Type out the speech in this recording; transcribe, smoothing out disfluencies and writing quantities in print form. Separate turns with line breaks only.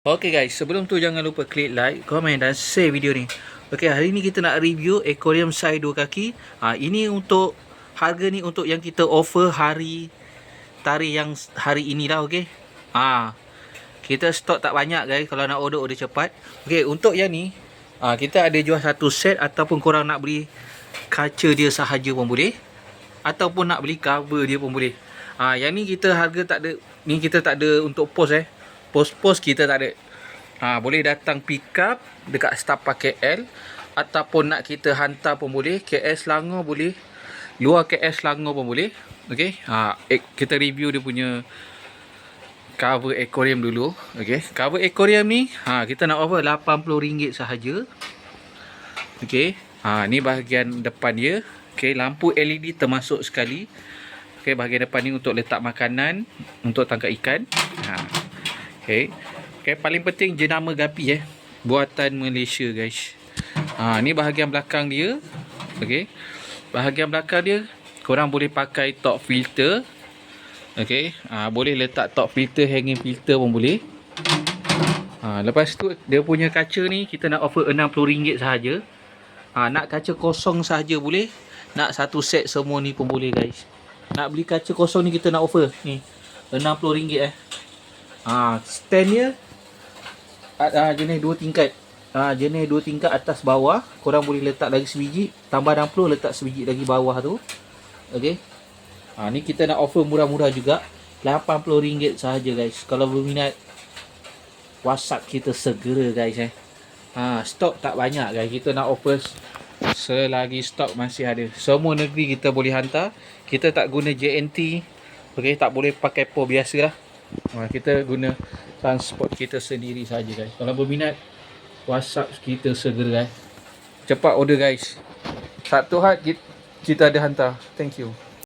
Okay guys, sebelum tu jangan lupa klik like, komen dan share video ni. Okay, hari ni kita nak review aquarium size 2 kaki. Ini untuk harga ni untuk yang kita offer hari tarikh yang hari ini lah, okey. Kita stok tak banyak guys, kalau nak order cepat. Okay, untuk yang ni kita ada jual satu set ataupun korang nak beli kaca dia sahaja pun boleh, ataupun nak beli cover dia pun boleh. Yang ni kita harga tak ada, ni kita tak ada untuk post Pos-pos kita tak ada. Boleh datang pick up dekat Setapak KL, ataupun nak kita hantar pun boleh. KL Selangor boleh, luar KL Selangor pun boleh. Okey. Kita review dia punya cover aquarium dulu. Okey. Cover aquarium ni kita nak offer RM80 sahaja. Okey. Ni bahagian depan dia. Okey, lampu LED termasuk sekali. Okey, bahagian depan ni untuk letak makanan, untuk tangkap ikan. Okay. Paling penting jenama gapi buatan Malaysia guys. Ni bahagian belakang dia. Okay. Bahagian belakang dia korang boleh pakai top filter. Okay. Boleh letak top filter, hanging filter pun boleh. Lepas tu dia punya kaca ni kita nak offer RM60 sahaja. Nak kaca kosong sahaja boleh, nak satu set semua ni pun boleh guys. Nak beli kaca kosong ni kita nak offer ni RM60. Stand dia jenis 2 tingkat. Jenis 2 tingkat atas bawah. Korang boleh letak lagi sebiji, tambah 60 letak sebiji lagi bawah tu. Okey. Ni kita nak offer murah-murah juga, RM80 sahaja guys. Kalau berminat, WhatsApp kita segera guys. Stok tak banyak guys. Kita nak offer selagi stok masih ada. Semua negeri kita boleh hantar. Kita tak guna JNT. Okey, tak boleh pakai PO biasalah. Kita guna transport kita sendiri saja guys. Kalau berminat, WhatsApp kita segera guys. Cepat order guys. Satu had kita ada hantar. Thank you.